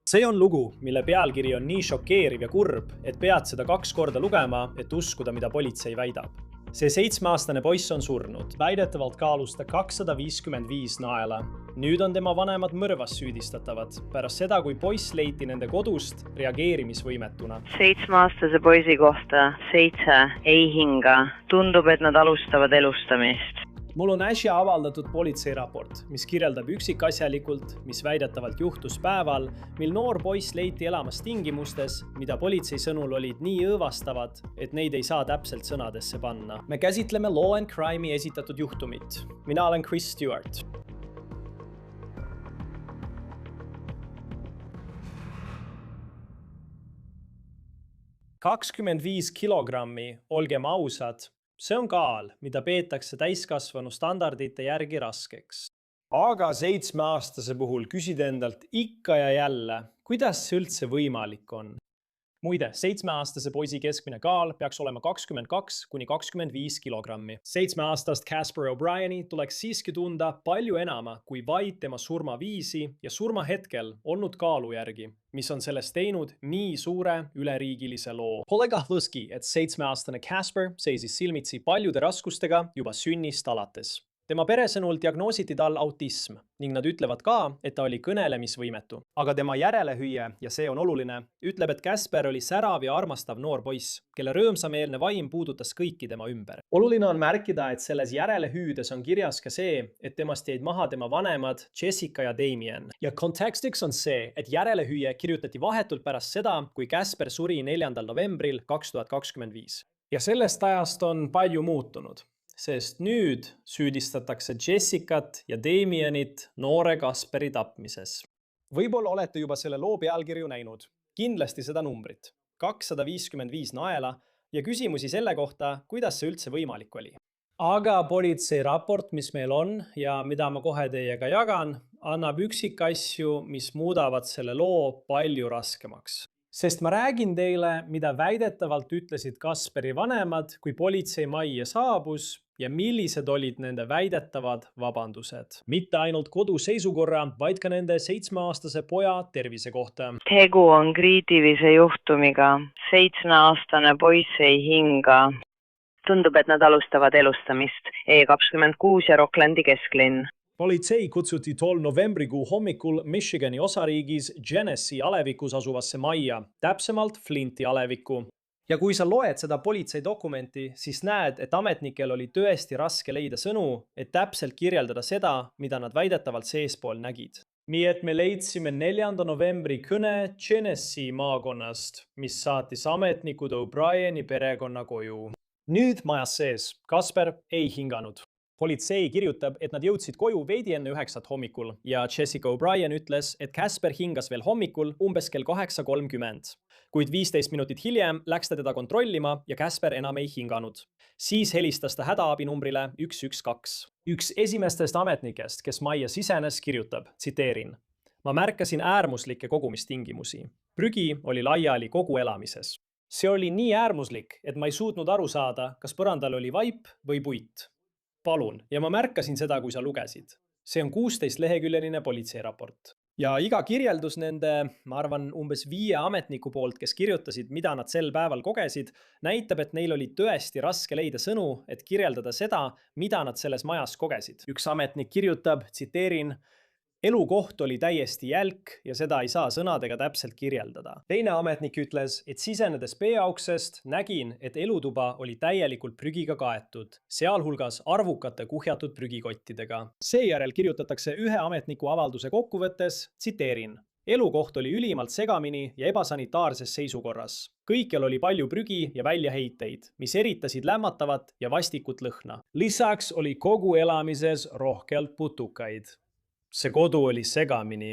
See on lugu, mille pealkiri on nii šokeeriv ja kurb, et pead seda 2 korda lugema, et uskuda, mida politsei väidab. See 7-aastane poiss on surnud. Väidetavalt kaalus ta 255 naela. Nüüd on tema vanemad mõrvas süüdistatavad, pärast seda, kui poiss leiti nende kodust reageerimisvõimetuna. 7-aastase poisi kohta 7 ei hinga. Tundub, et nad alustavad elustamist. Mul on äsja avaldatud politseiraport, mis kirjeldab üksikasjalikult, mis väidetavalt juhtus päeval, mil noor poiss leiti elamas tingimustes, mida politsei sõnul olid nii õõvastavad, et neid ei saa täpselt sõnadesse panna. Me käsitleme Law and Crime'i esitatud juhtumit. Mina olen Chris Stewart. $25 kilogrammi, olgem ausad. See on kaal, mida peetakse täiskasvanu standardite järgi raskeks. Aga 7-aastase puhul küsid endalt ikka ja jälle, kuidas see üldse võimalik on? Muide, 7-aastase poisi keskmine kaal peaks olema 22 kuni 25 kilogrammi. 7-aastast Casper O'Brieni tuleks siiski tunda palju enama kui vaid tema surmaviisi ja surmahetkel olnud kaalu järgi, mis on sellest teinud nii suure üleriigilise loo. Pole kahtluski, et 7-aastane Casper seisis silmitsi paljude raskustega juba sünnist alates. Tema pere sõnul diagnoositi tal autism ning nad ütlevad ka, et ta oli kõnelemisvõimetu. Aga tema järelehüüe, ja see on oluline, ütleb, et Casper oli särav ja armastav noor poiss, kelle rõõmsameelne vaim puudutas kõiki tema ümber. Oluline on märkida, et selles järelehüüdes on kirjas ka see, et temast jäid maha tema vanemad Jessica ja Damien. Ja kontekstiks on see, et järelehüüe kirjutati vahetult pärast seda, kui Casper suri 4. novembril 2025. Ja sellest ajast on palju muutunud. Sest nüüd süüdistatakse Jessicat ja Damienit noore Casperi tapmises. Võib-olla olete juba selle loo pealkirju näinud. Kindlasti seda numbrit. 255 naela ja küsimusi selle kohta, kuidas see üldse võimalik oli. Aga politsei raport, mis meil on ja mida ma kohe teiega jagan, annab üksikasju, mis muudavad selle loo palju raskemaks. Sest ma räägin teile, mida väidetavalt ütlesid Casperi vanemad, kui politsei majja saabus ja millised olid nende väidetavad vabandused. Mitte ainult koduseisukorra, vaid ka nende 7-aastase poja tervise kohta. Tegu on kriitilise juhtumiga. 7-aastane poiss ei hinga. Tundub, et nad alustavad elustamist. E26 ja Rocklandi kesklinn. Politsei kutsuti tol novembrikuu hommikul Michigani osariigis Genesee alevikus asuvasse majja, täpsemalt Flinti alevikku. Ja kui sa loed seda politsei dokumenti, siis näed, et ametnikel oli tõesti raske leida sõnu, et täpselt kirjeldada seda, mida nad väidetavalt seespool nägid. Nii et me leidsime 4. novembri kõne Genesee maakonnast, mis saatis ametnikud O'Brieni perekonna koju. Nüüd majas sees, Casper ei hinganud. Politsei kirjutab, et nad jõudsid koju veidi enne 9 hommikul ja Jessica O'Brien ütles, et Casper hingas veel hommikul umbes kell 8:30. Kuid 15 minutit hiljem läks ta teda kontrollima ja Casper enam ei hinganud. Siis helistas ta hädaabinumbrile 112. Üks esimestest ametnikest, kes majja sisenes, kirjutab, tsiteerin. Ma märkasin äärmuslikke kogumistingimusi. Prügi oli laiali kogu elamises. See oli nii äärmuslik, et ma ei suutnud aru saada, kas põrandal oli vaip või puit. Palun, ja ma märkasin seda, kui sa lugesid. See on 16-leheküljeline politseiraport. Ja iga kirjeldus nende, ma arvan, umbes 5 ametniku poolt, kes kirjutasid, mida nad sel päeval kogesid, näitab, et neil oli tõesti raske leida sõnu, et kirjeldada seda, mida nad selles majas kogesid. Üks ametnik kirjutab, tsiteerin, elukoht oli täiesti jälk ja seda ei saa sõnadega täpselt kirjeldada. Teine ametnik ütles, et sisenedes B-auksest nägin, et elutuba oli täielikult prügiga kaetud, sealhulgas arvukate kuhjatud prügikottidega. Seejärel kirjutatakse ühe ametniku avalduse kokkuvõttes, tsiteerin. Elukoht oli ülimalt segamini ja ebasanitaarses seisukorras. Kõikjal oli palju prügi ja väljaheiteid, mis eritasid lämmatavat ja vastikut lõhna. Lisaks oli kogu elamises rohkelt putukaid. See kodu oli segamini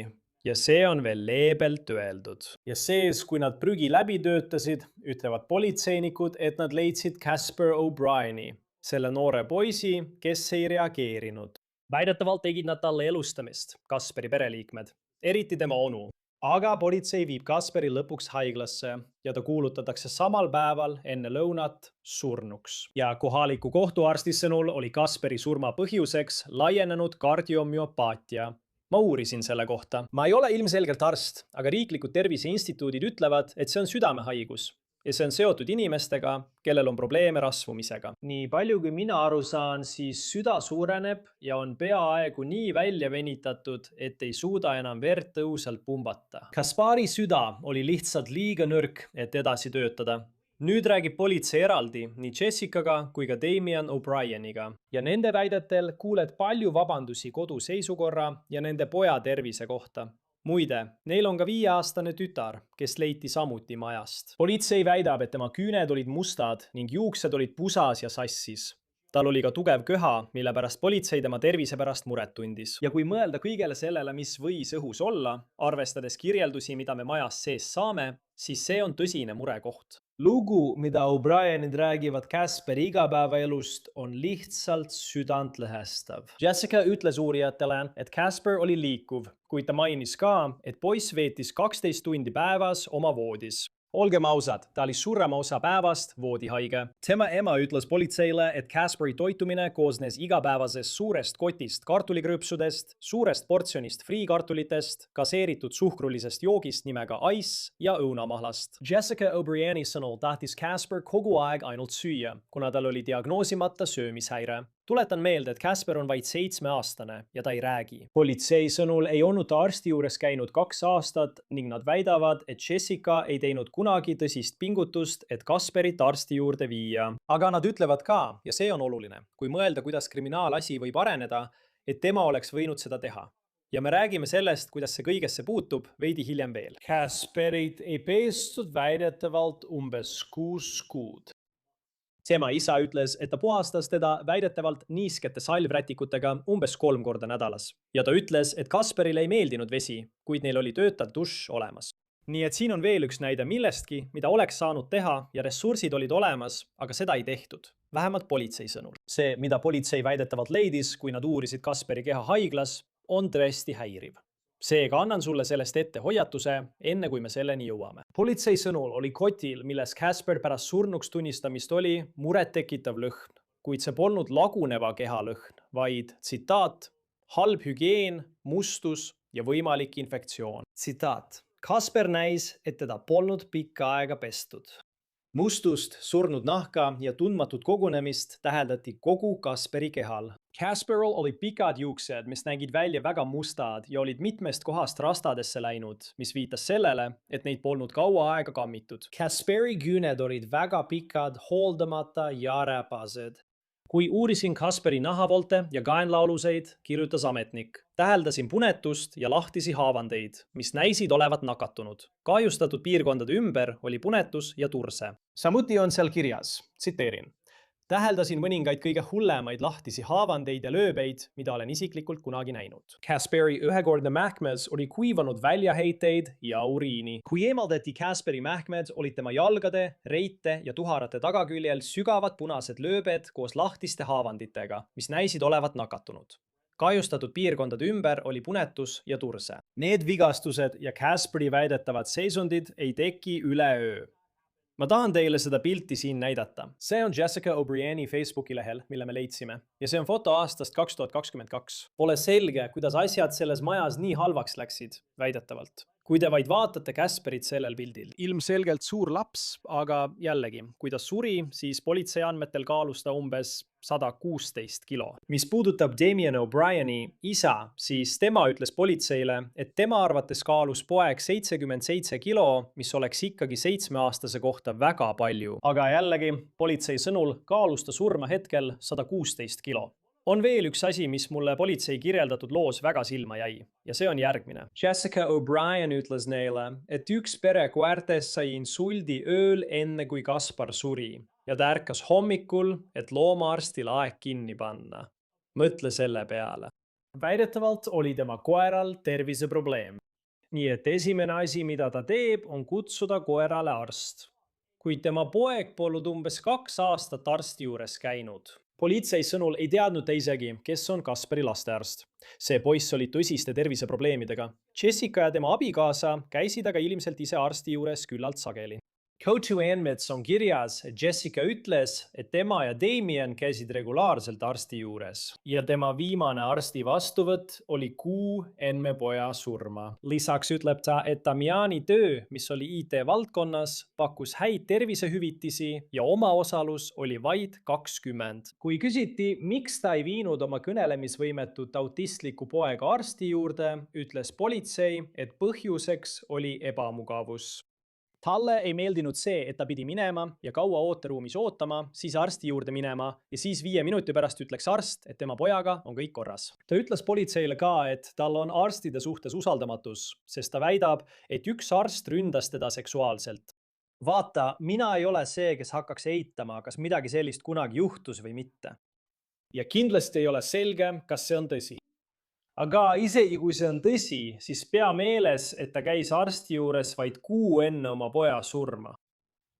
ja see on veel leebelt öeldud. Ja sees, kui nad prügi läbi töötasid, ütlevad politseinikud, et nad leidsid Casper O'Brieni, selle noore poisi, kes ei reageerinud. Väidetavalt tegid nad talle elustamist, Casperi pereliikmed, eriti tema onu. Aga politsei viib Casperi lõpuks haiglasse ja ta kuulutatakse samal päeval enne lõunat surnuks. Ja kohaliku kohtuarsti sõnul oli Casperi surma põhjuseks laienenud kardiomüopaatia, ma uurisin selle kohta. Ma ei ole ilmselgelt arst, aga riiklikud terviseinstituudid ütlevad, et see on südamehaigus ja see on seotud inimestega, kellel on probleeme rasvumisega. Nii palju kui mina aru saan, siis süda suureneb ja on peaaegu nii välja venitatud, et ei suuda enam verd tõhusalt pumbata. Kaspari süda oli lihtsalt liiga nõrk, et edasi töötada. Nüüd räägib politsei eraldi nii Jessicaga kui ka Damian O'Brieniga ja nende väidetel kuuled palju vabandusi kodu seisukorra ja nende poja tervise kohta. Muide, neil on ka 5-aastane tütar, kes leiti samuti majast. Politsei väidab, et tema küüned olid mustad ning juuksed olid pusas ja sassis. Tal oli ka tugev köha, mille pärast politsei tema tervise pärast muret tundis. Ja kui mõelda kõigele sellele, mis võis õhus olla, arvestades kirjeldusi, mida me majas sees saame, siis see on tõsine murekoht. Lugu, mida O'Brienid räägivad Kasperi igapäevaelust, on lihtsalt südantlõhestav. Jessica ütles uurijatele, et Kasper oli liikuv, kuid ta mainis ka, et poiss veetis 12 tundi päevas oma voodis. Olgem ausad, ta oli suurema osa päevast voodihaige. Tema ema ütles politseile, et Kasperi toitumine koosnes igapäevasest suurest kotist kartulikrõpsudest, suurest portsjonist friikartulitest, gaseeritud suhkrulisest joogist nimega ice ja õunamahlast. Jessica O'Brieni sõnul tahtis Kasper kogu aeg ainult süüa, kuna tal oli diagnoosimata söömishäire. Tuletan meelde, et Kasper on vaid 7-aastane ja ta ei räägi. Politsei sõnul ei olnud ta arsti juures käinud 2 aastat ning nad väidavad, et Jessica ei teinud kunagi tõsist pingutust, et Kasperit arsti juurde viia. Aga nad ütlevad ka, ja see on oluline, kui mõelda, kuidas kriminaalasi võib areneda, et tema oleks võinud seda teha. Ja me räägime sellest, kuidas see kõigesse puutub veidi hiljem veel. Kasperit ei pestud väidetavalt umbes 6 kuud. Tema isa ütles, et ta puhastas teda väidetavalt niiskete salvrätikutega umbes 3 korda nädalas. Ja ta ütles, et Kasperile ei meeldinud vesi, kuid neil oli töötav dušš olemas. Nii et siin on veel üks näide millestki, mida oleks saanud teha ja ressursid olid olemas, aga seda ei tehtud. Vähemalt politsei sõnul. See, mida politsei väidetavalt leidis, kui nad uurisid Kasperi keha haiglas, on tõesti häiriv. Seega annan sulle sellest ette hoiatuse, enne kui me selleni jõuame. Politsei sõnul oli kotil, milles Kasper pärast surnuks tunnistamist oli, muret tekitav lõhn, kuid see polnud laguneva keha lõhn, vaid, tsitaat, halb hügieen, mustus ja võimalik infektsioon. Tsitaat. Kasper näis, et teda polnud pikka aega pestud. Mustust, surnud nahka ja tundmatut kogunemist täheldati kogu Kasperi kehal. Kasperil olid pikad juuksed, mis nägid välja väga mustad ja olid mitmest kohast rastadesse läinud, mis viitas sellele, et neid polnud kaua aega kammitud. Kasperi küüned olid väga pikad, hooldamata ja räpased. Kui uurisin Kasperi nahavolte ja kaenlaoluseid, kirjutas ametnik. Täheldasin punetust ja lahtisi haavandeid, mis näisid olevat nakatunud. Kahjustatud piirkondade ümber oli punetus ja turse. Samuti on seal kirjas, tsiteerin. Täheldasin mõningaid kõige hullemaid lahtisi haavandeid ja lööbeid, mida olen isiklikult kunagi näinud. Kasperi ühekordne mähkmes oli kuivanud väljaheiteid ja uriini. Kui eemaldati Kasperi mähkmed, olid tema jalgade, reite ja tuharate tagaküljel sügavad punased lööbed koos lahtiste haavanditega, mis näisid olevat nakatunud. Kahjustatud piirkondade ümber oli punetus ja turse. Need vigastused ja Kasperi väidetavad seisundid ei teki üleöö. Ma tahan teile seda pilti siin näidata. See on Jessica O'Brieni Facebooki lehel, mille me leidsime. Ja see on foto aastast 2022. Pole selge, kuidas asjad selles majas nii halvaks läksid, väidetavalt. Kui te vaid vaatate Kasperit sellel pildil. Ilmselgelt suur laps, aga jällegi, kui ta suri, siis politsei andmetel kaalus ta umbes 116 kilo. Mis puudutab Damian O'Brieni isa, siis tema ütles politseile, et tema arvates kaalus poeg 77 kilo, mis oleks ikkagi 7-aastase kohta väga palju. Aga jällegi, politsei sõnul kaalus ta surma hetkel 116 kilo. On veel üks asi, mis mulle politsei kirjeldatud loos väga silma jäi, ja see on järgmine. Jessica O'Brien ütles neile, et üks pere koertest sai insuldi ööl enne kui Kaspar suri ja ta ärkas hommikul, et loomaarstil aeg kinni panna. Mõtle selle peale. Väidetavalt oli tema koeral terviseprobleem. Nii et esimene asi, mida ta teeb, on kutsuda koerale arst. Kuid tema poeg polnud umbes 2 aastat arsti juures käinud. Politsei sõnul ei teadnud ta isegi, kes on Kasperi lastearst. See poiss oli tõsiste terviseprobleemidega. Jessica ja tema abikaasa käisid aga ilmselt ise arsti juures küllalt sageli. Go-to andmets on kirjas, et Jessica ütles, et tema ja Damien käisid regulaarselt arsti juures ja tema viimane arsti vastuvõtt oli kuu enne poja surma. Lisaks ütleb ta, et Damiani töö, mis oli IT-valdkonnas, pakkus häid tervisehüvitisi ja omaosalus oli vaid 20. Kui küsiti, miks ta ei viinud oma kõnelemisvõimetut autistlikku poega arsti juurde, ütles politsei, et põhjuseks oli ebamugavus. Talle ei meeldinud see, et ta pidi minema ja kaua ooteruumis ootama, siis arsti juurde minema ja siis 5 minuti pärast ütleks arst, et tema pojaga on kõik korras. Ta ütles politseile ka, et tal on arstide suhtes usaldamatus, sest ta väidab, et üks arst ründas teda seksuaalselt. Vaata, mina ei ole see, kes hakkaks eitama, kas midagi sellist kunagi juhtus või mitte. Ja kindlasti ei ole selge, kas see on tõsi. Aga isegi kui see on tõsi, siis pea meeles, et ta käis arsti juures vaid kuu enne oma poja surma.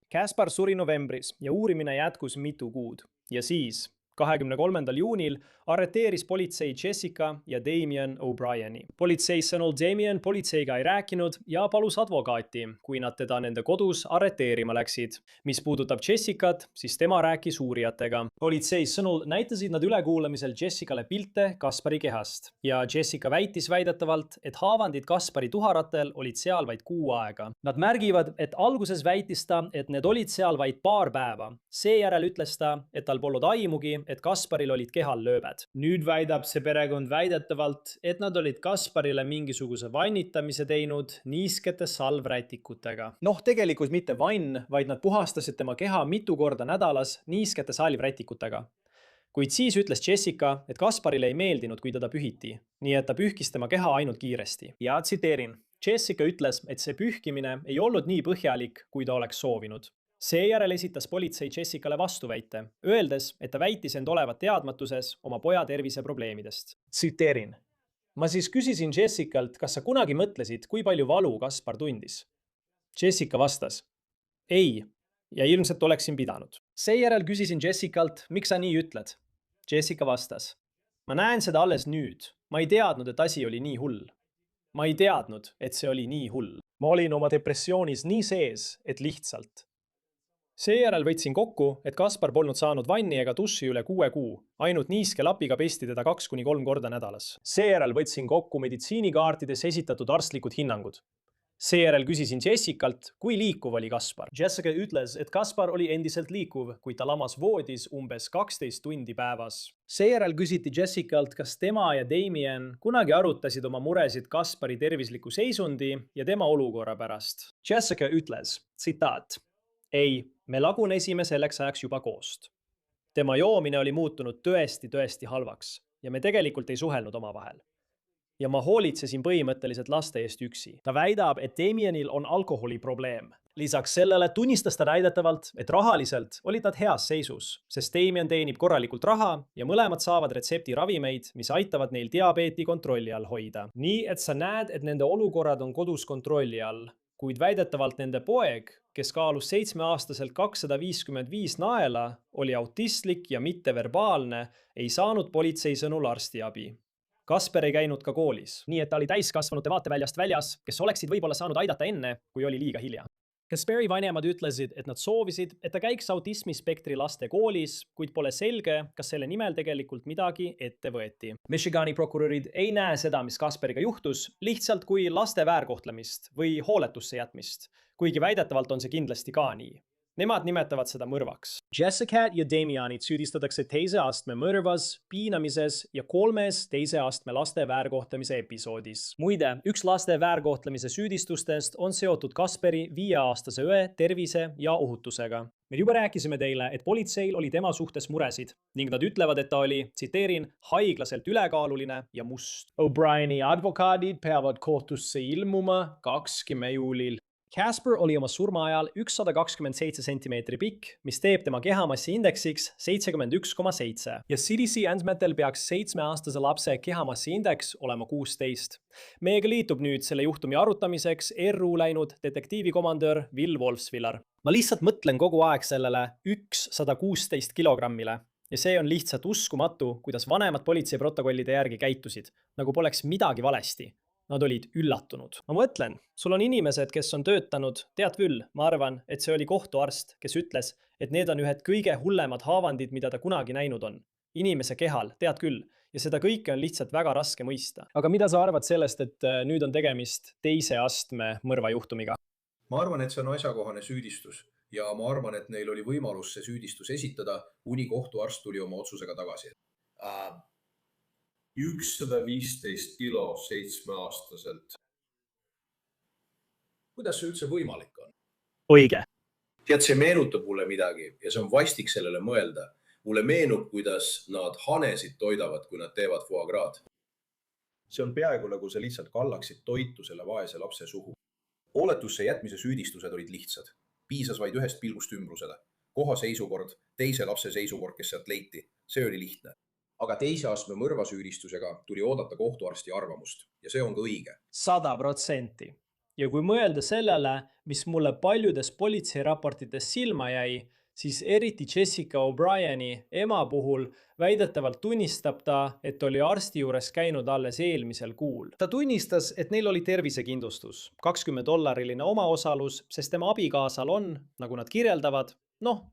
Kaspar suri novembris ja uurimine jätkus mitu kuud. Ja siis, 23. juunil, arreteeris politsei Jessica ja Damien O'Brieni. Politsei sõnul Damien politseiga ei rääkinud ja palus advokaati, kui nad teda nende kodus arreteerima läksid. Mis puudutab Jessicat, siis tema rääkis uurijatega. Politsei sõnul näitasid nad ülekuulamisel Jessicale pilte Kaspari kehast ja Jessica väitis väidetavalt, et haavandid Kaspari tuharatel olid seal vaid kuu aega. Nad märgivad, et alguses väitis ta, et need olid seal vaid paar päeva. Seejärel ütles ta, et tal polnud aimugi, et Kasparil olid kehal lööbed. Nüüd väidab see perekond väidetavalt, et nad olid Kasparile mingisuguse vannitamise teinud niiskete salvrätikutega. Tegelikult mitte vann, vaid nad puhastasid tema keha mitu korda nädalas niiskete salvrätikutega. Kuid siis ütles Jessica, et Kasparile ei meeldinud, kui teda pühiti, nii et ta pühkis tema keha ainult kiiresti. Ja tsiteerin. Jessica ütles, et see pühkimine ei olnud nii põhjalik, kui ta oleks soovinud. Seejärel esitas politsei Jessicale vastuväite, öeldes, et ta väitis end olevat teadmatuses oma poja terviseprobleemidest. Tsiteerin. Ma siis küsisin Jessicalt, kas sa kunagi mõtlesid, kui palju valu Kaspar tundis? Jessica vastas. Ei, ja ilmselt oleksin pidanud. Seejärel küsisin Jessicalt, miks sa nii ütled? Jessica vastas. Ma näen seda alles nüüd. Ma ei teadnud, et asi oli nii hull. Ma ei teadnud, et see oli nii hull. Ma olin oma depressioonis nii sees, et lihtsalt. Seejärel võtsin kokku, et Kaspar polnud saanud vanni ega duši üle 6 kuu, ainult niiske lapiga pesti teda 2–3 korda nädalas. Seejärel võtsin kokku meditsiinikaartides esitatud arstlikud hinnangud. Seejärel küsisin Jessicalt, kui liikuv oli Kaspar. Jessica ütles, et Kaspar oli endiselt liikuv, kuid ta lamas voodis umbes 12 tundi päevas. Seejärel küsiti Jessicalt, kas tema ja Damien kunagi arutasid oma muresid Kaspari tervisliku seisundi ja tema olukorra pärast. Jessica ütles, tsitaat. Ei, me lagunesime selleks ajaks juba koost. Tema joomine oli muutunud tõesti halvaks ja me tegelikult ei suhelnud omavahel. Ja ma hoolitsesin põhimõtteliselt laste eest üksi. Ta väidab, et Damienil on alkoholiprobleem. Lisaks sellele tunnistas ta väidetavalt, et rahaliselt olid nad heas seisus, sest Damien teenib korralikult raha ja mõlemad saavad retseptiravimeid, mis aitavad neil diabeeti kontrolli all hoida. Nii, et sa näed, et nende olukorrad on kodus kontrolli all. Kuid väidetavalt nende poeg, kes kaalus 7-aastaselt 255 naela, oli autistlik ja mitteverbaalne, ei saanud politsei sõnul arstiabi. Kasper ei käinud ka koolis, nii et ta oli täiskasvanute vaateväljast väljas, kes oleksid võib-olla saanud aidata enne, kui oli liiga hilja. Kaspari vanemad ütlesid, et nad soovisid, et ta käiks autismispektri laste koolis, kuid pole selge, kas selle nimel tegelikult midagi ette võeti. Michigani prokurörid ei näe seda, mis Kaspariga juhtus, lihtsalt kui laste väärkohtlemist või hooletusse jätmist, kuigi väidetavalt on see kindlasti ka nii. Nemad nimetavad seda mõrvaks. Jessica ja Damianit süüdistatakse teise astme mõrvas, piinamises ja 3 teise astme laste väärkohtlemise episoodis. Muide, üks laste väärkohtlemise süüdistustest on seotud Kaspari 5-aastase õe tervise ja ohutusega. Me juba rääkisime teile, et politseil oli tema suhtes muresid ning nad ütlevad, et ta oli, tsiteerin, haiglaselt ülekaaluline ja must. O'Brieni advokaadid peavad kohtusse ilmuma 20. juulil. Kaspar oli oma surma ajal 127 cm pikk, mis teeb tema kehamassi indeksiks 71,7. Ja CDC andmetel peaks 7-aastase lapse kehamassi indeks olema 16. Meiega liitub nüüd selle juhtumi arutamiseks RU läinud detektiivikomandör Will Wolfswiller. Ma lihtsalt mõtlen kogu aeg sellele 116 kilogrammile. Ja see on lihtsalt uskumatu, kuidas vanemad politseiprotokollide järgi käitusid, nagu poleks midagi valesti. Nad olid üllatunud. Ma mõtlen, sul on inimesed, kes on töötanud, tead küll, ma arvan, et see oli kohtuarst, kes ütles, et need on ühed kõige hullemad haavandid, mida ta kunagi näinud on. Inimese kehal, tead küll, ja seda kõike on lihtsalt väga raske mõista. Aga mida sa arvad sellest, et nüüd on tegemist teise astme mõrvajuhtumiga? Ma arvan, et see on asjakohane süüdistus ja ma arvan, et neil oli võimalus see süüdistus esitada, kuni kohtuarst tuli oma otsusega tagasi. 115 kilo 7-aastaselt. Kuidas see üldse võimalik on? Õige. Tead, see meenutab mulle midagi ja see on vastik sellele mõelda. Mulle meenub, kuidas nad hanesid toidavad, kui nad teevad foie gras. See on peaaegu nagu sa lihtsalt kallaksid toitu selle vaese lapse suhu. Hooletusse jätmise süüdistused olid lihtsad. Piisas vaid ühest pilgust ümbrusele. Koha seisukord, teise lapse seisukord, kes sealt leiti. See oli lihtne. Aga teise astme mõrvasüüdistusega tuli oodata kohtuarsti arvamust ja see on ka õige. 100%. Ja kui mõelda sellele, mis mulle paljudes politseiraportides silma jäi, siis eriti Jessica O'Brieni ema puhul väidetavalt tunnistab ta, et oli arsti juures käinud alles eelmisel kuul. Ta tunnistas, et neil oli tervisekindlustus, $20 omaosalus, sest tema abikaasal on, nagu nad kirjeldavad,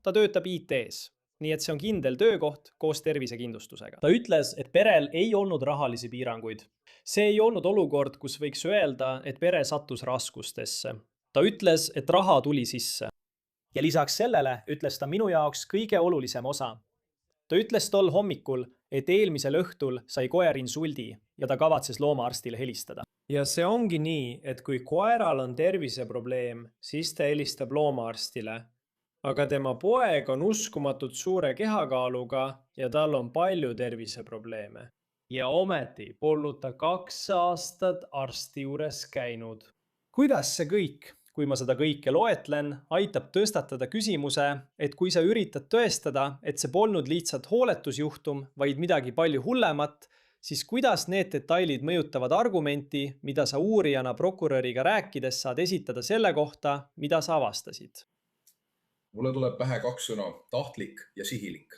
ta töötab IT-s. Nii et see on kindel töökoht koos tervisekindlustusega. Ta ütles, et perel ei olnud rahalisi piiranguid. See ei olnud olukord, kus võiks öelda, et pere sattus raskustesse. Ta ütles, et raha tuli sisse. Ja lisaks sellele ütles ta minu jaoks kõige olulisem osa. Ta ütles tol hommikul, et eelmisel õhtul sai koer insuldi ja ta kavatses loomaarstile helistada. Ja see ongi nii, et kui koeral on terviseprobleem, siis ta helistab loomaarstile. Aga tema poeg on uskumatult suure kehakaaluga ja tal on palju terviseprobleeme. Ja ometi polnud ta 2 aastat arsti juures käinud. Kuidas see kõik, kui ma seda kõike loetlen, aitab tõstatada küsimuse, et kui sa üritad tõestada, et see polnud lihtsalt hooletusjuhtum, vaid midagi palju hullemat, siis kuidas need detailid mõjutavad argumenti, mida sa uurijana prokuröriga rääkides saad esitada selle kohta, mida sa avastasid? Mulle tuleb pähe 2 sõna, tahtlik ja sihilik.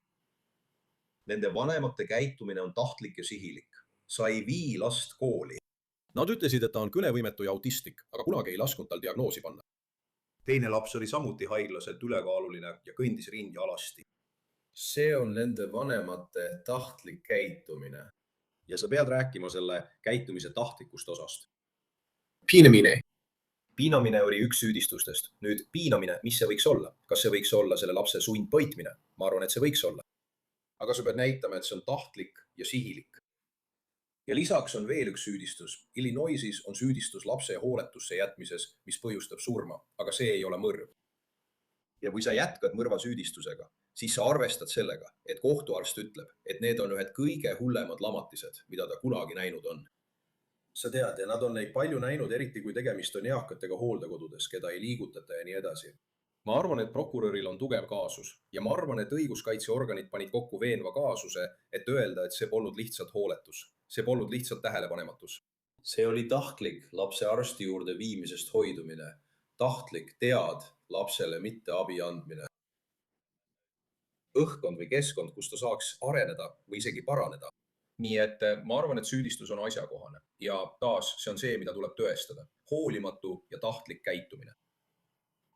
Nende vanemate käitumine on tahtlik ja sihilik. Sa ei vii last kooli. Nad ütlesid, et ta on kõnevõimetu ja autistlik, aga kunagi ei lasknud tal diagnoosi panna. Teine laps oli samuti haiglaselt ülekaaluline ja kõndis ringi alasti. See on nende vanemate tahtlik käitumine. Ja sa pead rääkima selle käitumise tahtlikust osast. Piinamine. Piinamine oli üks süüdistustest. Nüüd piinamine, mis see võiks olla? Kas see võiks olla selle lapse sundtoitmine? Ma arvan, et see võiks olla. Aga sa pead näitama, et see on tahtlik ja sihilik. Ja lisaks on veel üks süüdistus. Illinoisis on süüdistus lapse hooletusse jätmises, mis põhjustab surma, aga see ei ole mõrv. Ja kui sa jätkad mõrva süüdistusega, siis sa arvestad sellega, et kohtuarst ütleb, et need on ühed kõige hullemad lamatised, mida ta kunagi näinud on. Sa tead, ja nad on neid palju näinud, eriti kui tegemist on eakatega hooldekodudes, keda ei liigutata ja nii edasi. Ma arvan, et prokuröril on tugev kaasus ja ma arvan, et õiguskaitseorganid panid kokku veenva kaasuse, et öelda, et see polnud lihtsalt hooletus. See polnud lihtsalt tähelepanematus. See oli tahtlik lapse arsti juurde viimisest hoidumine. Tahtlik tead lapsele mitte abi andmine. Õhkkond või keskkond, kus ta saaks areneda või isegi paraneda. Nii et ma arvan, et süüdistus on asjakohane ja taas see on see, mida tuleb tõestada. Hoolimatu ja tahtlik käitumine.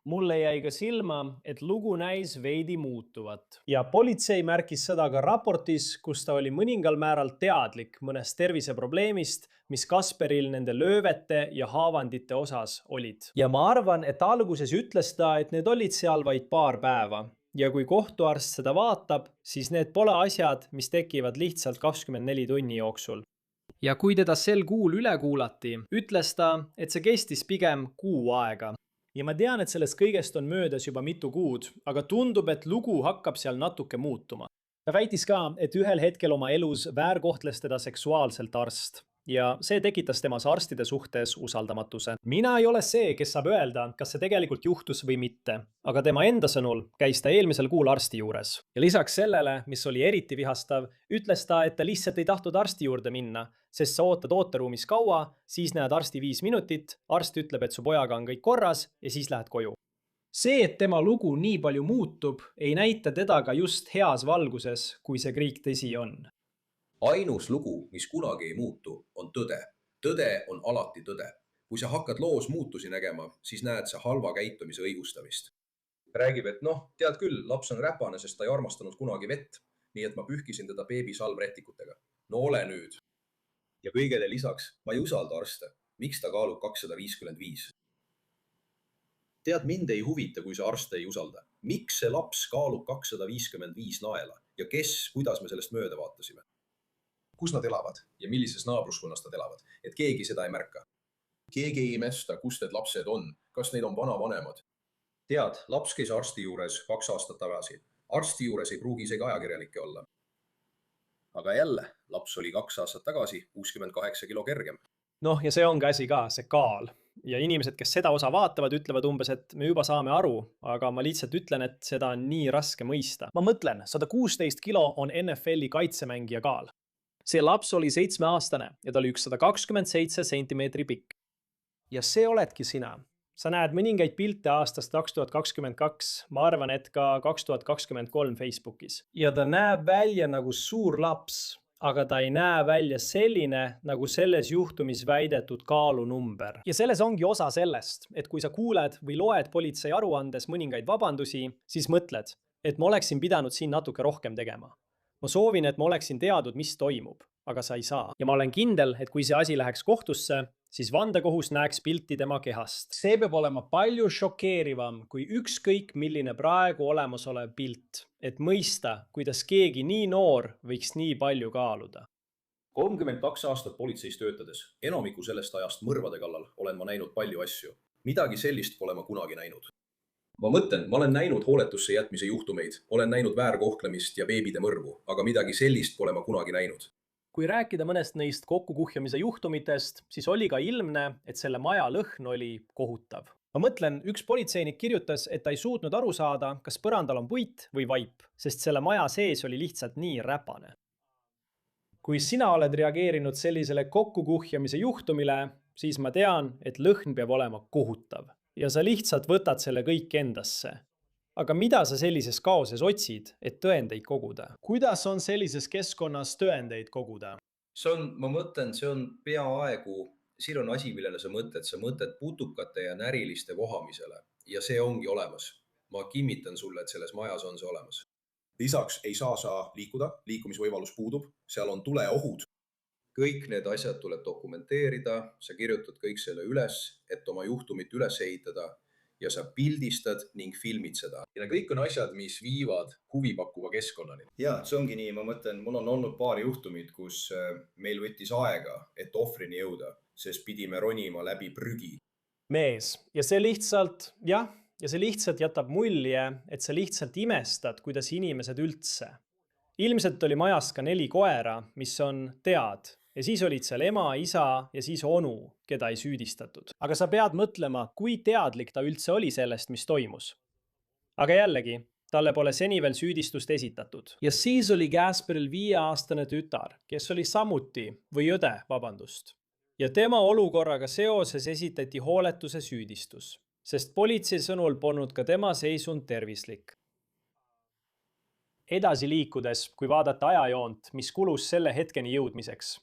Mulle jäi ka silma, et lugu näis veidi muutuvat. Ja politsei märkis seda ka raportis, kus ta oli mõningal määral teadlik mõnest terviseprobleemist, mis Kasperil nende löövete ja haavandite osas olid. Ja ma arvan, et alguses ütles ta, et need olid seal vaid paar päeva. Ja kui kohtuarst seda vaatab, siis need pole asjad, mis tekivad lihtsalt 24 tunni jooksul. Ja kui teda sel kuul üle kuulati, ütles ta, et see kestis pigem kuu aega. Ja ma tean, et sellest kõigest on möödas juba mitu kuud, aga tundub, et lugu hakkab seal natuke muutuma. Ta väitis ka, et ühel hetkel oma elus väärkohtles teda seksuaalselt arst. Ja see tekitas temas arstide suhtes usaldamatuse. Mina ei ole see, kes saab öelda, kas see tegelikult juhtus või mitte, aga tema enda sõnul käis ta eelmisel kuul arsti juures. Ja lisaks sellele, mis oli eriti vihastav, ütles ta, et ta lihtsalt ei tahtnud arsti juurde minna, sest sa ootad ooteruumis kaua, siis näed arsti 5 minutit, arst ütleb, et su pojaga on kõik korras ja siis lähed koju. See, et tema lugu nii palju muutub, ei näita teda ka just heas valguses, kui see kõik tõsi on. Ainus lugu, mis kunagi ei muutu, on tõde. Tõde on alati tõde. Kui sa hakkad loos muutusi nägema, siis näed sa halva käitumise õigustamist. Räägib, et tead küll, laps on räpane, sest ta ei armastanud kunagi vett, nii et ma pühkisin teda beebisalvrätikutega. No ole nüüd. Ja kõigele lisaks, ma ei usalda arste. Miks ta kaalub 255? Tead, mind ei huvita, kui sa arste ei usalda. Miks see laps kaalub 255 naela ja kuidas me sellest mööda vaatasime? Kus nad elavad ja millises naabruskonnas nad elavad, et keegi seda ei märka. Keegi ei imesta, kus need lapsed on, kas neid on vanavanemad. Tead, laps käis arsti juures 2 aastat tagasi. Arsti juures ei pruugi isegi ajakirjanikke olla. Aga jälle, laps oli 2 aastat tagasi 68 kilo kergem. Noh, ja see on ka asi ka, see kaal. Ja inimesed, kes seda osa vaatavad, ütlevad umbes, et me juba saame aru, aga ma lihtsalt ütlen, et seda on nii raske mõista. Ma mõtlen, 116 kilo on NFL-i kaitsemängija kaal. See laps oli 7-aastane ja ta oli 127 sentimeetri pikk. Ja see oledki sina. Sa näed mõningaid pilte aastast 2022, ma arvan, et ka 2023 Facebookis. Ja ta näeb välja nagu suur laps, aga ta ei näe välja selline, nagu selles juhtumis väidetud kaalunumber. Ja selles ongi osa sellest, et kui sa kuuled või loed politsei aruandes mõningaid vabandusi, siis mõtled, et ma oleksin pidanud siin natuke rohkem tegema. Ma soovin, et ma oleksin teadnud, mis toimub, aga sa ei saa. Ja ma olen kindel, et kui see asi läheks kohtusse, siis vandekohus näeks pilti tema kehast. See peab olema palju šokeerivam kui ükskõik milline praegu olemasolev pilt, et mõista, kuidas keegi nii noor võiks nii palju kaaluda. 32 aastat politseis töötades, enamiku sellest ajast mõrvade kallal olen ma näinud palju asju. Midagi sellist pole ma kunagi näinud. Ma mõtlen, ma olen näinud hooletusse jätmise juhtumeid, olen näinud väärkohtlemist ja beebide mõrvu, aga midagi sellist pole ma kunagi näinud. Kui rääkida mõnest neist kokkukuhjamise juhtumitest, siis oli ka ilmne, et selle maja lõhn oli kohutav. Ma mõtlen, üks politseinik kirjutas, et ta ei suutnud aru saada, kas põrandal on puit või vaip, sest selle maja sees oli lihtsalt nii räpane. Kui sina oled reageerinud sellisele kokkukuhjamise juhtumile, siis ma tean, et lõhn peab olema kohutav ja sa lihtsalt võtad selle kõik endasse. Aga mida sa sellises kaoses otsid, et tõendeid koguda? Kuidas on sellises keskkonnas tõendeid koguda? Ma mõtlen, see on peaaegu, siin on asi, millele sa mõtled putukate ja näriliste vohamisele ja see ongi olemas. Ma kinnitan sulle, et selles majas on see olemas. Lisaks ei saa sa liikuda, liikumisvõimalus puudub, seal on tuleohud. Kõik need asjad tuleb dokumenteerida, sa kirjutad kõik selle üles, et oma juhtumit üles ehitada ja sa pildistad ning filmid seda. Ja kõik on asjad, mis viivad huvipakkuva keskkonnani. Ja, see ongi nii, ma mõtlen, mul on olnud paar juhtumit, kus meil võttis aega, et ohvrini jõuda, sest pidime ronima läbi prügi. Mees, ja see lihtsalt jätab mulje, et sa lihtsalt imestad, kuidas inimesed üldse. Ilmselt oli majas ka 4 koera, mis on tead. Ja siis olid seal ema, isa ja siis onu, keda ei süüdistatud. Aga sa pead mõtlema, kui teadlik ta üldse oli sellest, mis toimus. Aga jällegi, talle pole seni veel süüdistust esitatud. Ja siis oli Gasperil 5-aastane tütar, kes oli samuti, või õde, vabandust. Ja tema olukorraga seoses esitati hooletuse süüdistus, sest politsei sõnul polnud ka tema seisund tervislik. Edasi liikudes, kui vaadata ajajoont, mis kulus selle hetkeni jõudmiseks.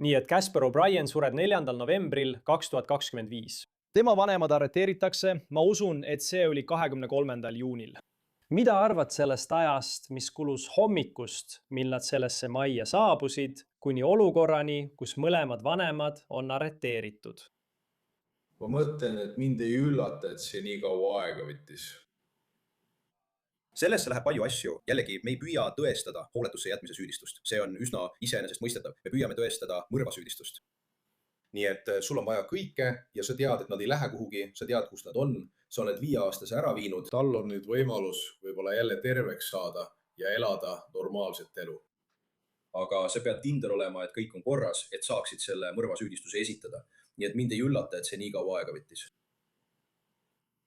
Nii et Casper O'Brien sureb 4. novembril 2025. Tema vanemad arreteeritakse, ma usun, et see oli 23. juunil. Mida arvad sellest ajast, mis kulus hommikust, mil nad sellesse majja saabusid, kuni olukorrani, kus mõlemad vanemad on arreteeritud? Ma mõtlen, et mind ei üllata, et see nii kaua aega võttis. Sellesse läheb palju asju. Jällegi, me ei püüa tõestada hooletusse jätmise süüdistust. See on üsna iseenesest mõistetav. Me püüame tõestada mõrvasüüdistust. Nii et sul on vaja kõike ja sa tead, et nad ei lähe kuhugi, sa tead, kus nad on, sa oled 5-aastase ära viinud. Tal on nüüd võimalus võib-olla jälle terveks saada ja elada normaalset elu. Aga sa pead kindel olema, et kõik on korras, et saaksid selle mõrvasüüdistuse esitada. Nii et mind ei üllata, et see nii kaua aega võttis.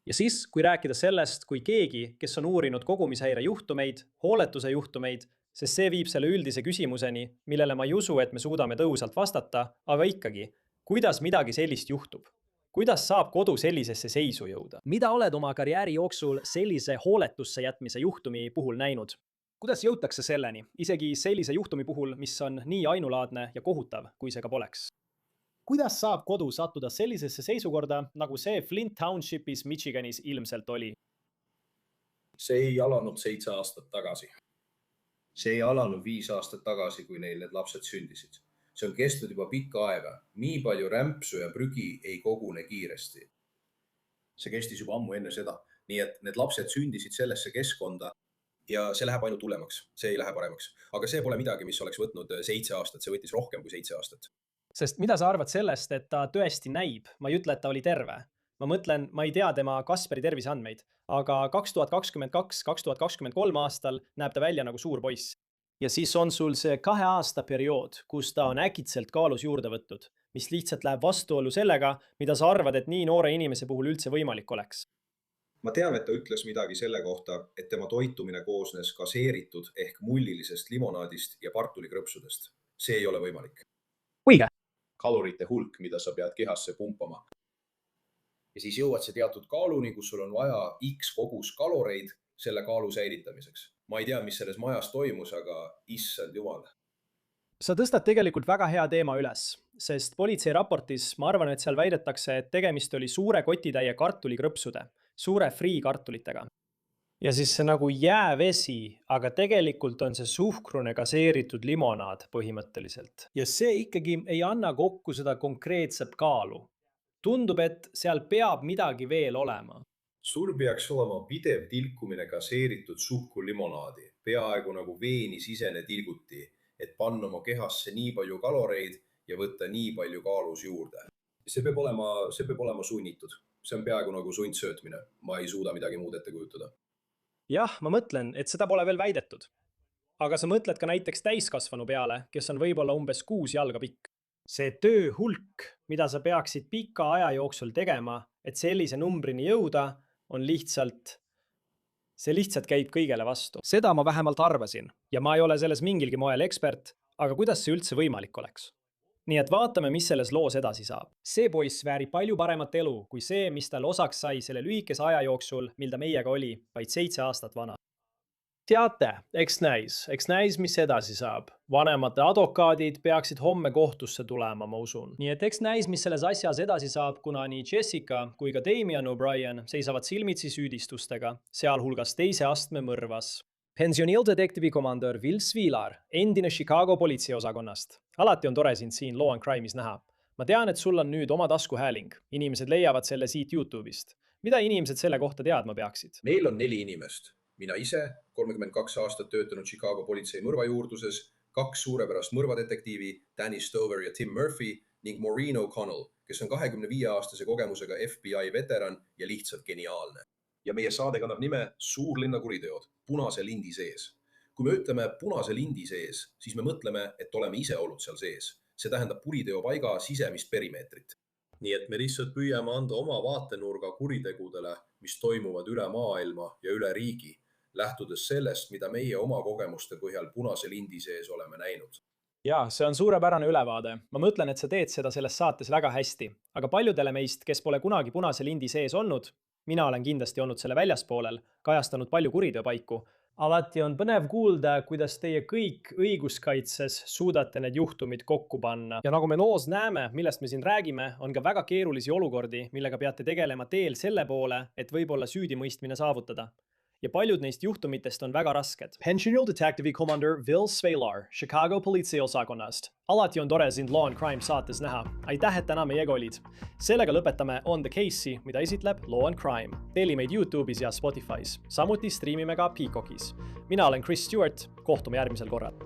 Ja siis, kui rääkida sellest, kui keegi, kes on uurinud kogumishäire juhtumeid, hooletuse juhtumeid, sest see viib selle üldise küsimuseni, millele ma ei usu, et me suudame tõhusalt vastata, aga ikkagi, kuidas midagi sellist juhtub? Kuidas saab kodu sellisesse seisu jõuda? Mida oled oma karjääri jooksul sellise hooletusse jätmise juhtumi puhul näinud? Kuidas jõutakse selleni, isegi sellise juhtumi puhul, mis on nii ainulaadne ja kohutav, kui see ka poleks? kuidas saab kodu sattuda sellisesse seisukorda, nagu see Flint Townshipis Michiganis ilmselt oli? See ei alanud 7 aastat tagasi. See ei alanud 5 aastat tagasi, kui neil need lapsed sündisid. See on kestnud juba pikka aega. Nii palju rämpsu ja prügi ei kogune kiiresti. See kestis juba ammu enne seda. Nii et need lapsed sündisid sellesse keskkonda ja see läheb ainult hullemaks. See ei lähe paremaks. Aga see pole midagi, mis oleks võtnud 7 aastat. See võttis rohkem kui 7 aastat. Sest mida sa arvad sellest, et ta tõesti näib? Ma ei ütle, et ta oli terve. Ma mõtlen, ma ei tea tema Kasperi terviseandmeid, aga 2022-2023 aastal näeb ta välja nagu suur poiss. Ja siis on sul see 2 aasta periood, kus ta on äkitselt kaalus juurde võttud, mis lihtsalt läheb vastuollu sellega, mida sa arvad, et nii noore inimese puhul üldse võimalik oleks. Ma tean, et ta ütles midagi selle kohta, et tema toitumine koosnes gaseeritud ehk mullilisest limonaadist ja kartulikrõpsudest. See ei ole võimalik. Õige. Kalorite hulk, mida sa pead kehasse pumpama. Ja siis jõuad see teatud kaaluni, kus sul on vaja X kogus kaloreid selle kaalu säilitamiseks. Ma ei tea, mis selles majas toimus, aga issand jumal. Sa tõstad tegelikult väga hea teema üles, sest politsei raportis ma arvan, et seal väidetakse, et tegemist oli suure kotitäie kartulikrõpsude, suure free kartulitega. Ja siis see nagu jäävesi, aga tegelikult on see suhkrune gaseeritud limonaad põhimõtteliselt. Ja see ikkagi ei anna kokku seda konkreetset kaalu. Tundub, et seal peab midagi veel olema. Sul peaks olema pidev tilkumine gaseeritud suhkurlimonaadi, peaaegu nagu veeni sisene tilguti, et panna oma kehasse nii palju kaloreid ja võtta nii palju kaalus juurde. See peab olema sunnitud. See on peaaegu nagu sundsöötmine. Ma ei suuda midagi muud ette kujutada. Jah, ma mõtlen, et seda pole veel väidetud. Aga sa mõtled ka näiteks täiskasvanu peale, kes on võib-olla umbes 6 jalga pikk. See töö hulk, mida sa peaksid pika aja jooksul tegema, et sellise numbrini jõuda, on lihtsalt käib kõigele vastu. Seda ma vähemalt arvasin ja ma ei ole selles mingilgi moel ekspert, aga kuidas see üldse võimalik oleks? Nii et vaatame, mis selles loos edasi saab. See poiss väärib palju paremat elu kui see, mis tal osaks sai selle lühikese aja jooksul, mil ta meiega oli, vaid 7 aastat vana. Teate, eks näis, mis edasi saab. Vanemate advokaadid peaksid homme kohtusse tulema, ma usun. Nii et eks näis, mis selles asjas edasi saab, kuna nii Jessica kui ka Damian O'Brien seisavad silmitsi süüdistustega, sealhulgas 2. astme mõrvas. Pensioniildetektiivi komandör Will Svilar, endine Chicago politseiosakonnast. Alati on tore sind siin Law and Crime'is näha. Ma tean, et sul on nüüd oma taskuhääling. Inimesed leiavad selle siit YouTube'ist. Mida inimesed selle kohta teadma peaksid? Meil on 4 inimest. Mina ise, 32 aastat töötanud Chicago politsei mõrvajuurduses, 2 suurepärast mõrvadetektiivi, Danny Stover ja Tim Murphy ning Maureen O'Connell, kes on 25-aastase kogemusega FBI veteran ja lihtsalt geniaalne. Ja meie saade kannab nime Suurlinna kuriteod, punase lindi sees. Kui me ütleme punase lindi sees, siis me mõtleme, et oleme ise olnud seal sees. See tähendab kuriteopaiga sisemist perimeetrit. Nii et me lihtsalt püüame anda oma vaatenurga kuritegudele, mis toimuvad üle maailma ja üle riigi, lähtudes sellest, mida meie oma kogemuste põhjal punase lindi sees oleme näinud. Jaa, see on suurepärane ülevaade. Ma mõtlen, et sa teed seda selles saates väga hästi. Aga paljudele meist, kes pole kunagi punase lindi sees olnud, mina olen kindlasti olnud selle väljaspoolel, kajastanud palju kuriteopaiku. Alati on põnev kuulda, kuidas teie kõik õiguskaitses suudate need juhtumid kokku panna. Ja nagu me loos näeme, millest me siin räägime, on ka väga keerulisi olukordi, millega peate tegelema teel selle poole, et võib-olla süüdimõistmine saavutada. Ja paljud neist juhtumitest on väga rasked. Pensionial Detectivi Commander Will Svilar, Chicago politseiosakonnast. Alati on tore sind Law and Crime saates näha. Aitäh, et täna meiega olid. Sellega lõpetame On the Case'i, mida esitleb Law and Crime. Teeli meid YouTube'is ja Spotify's. Samuti striimime ka Peacockis. Mina olen Chris Stewart. Kohtume järgmisel korral.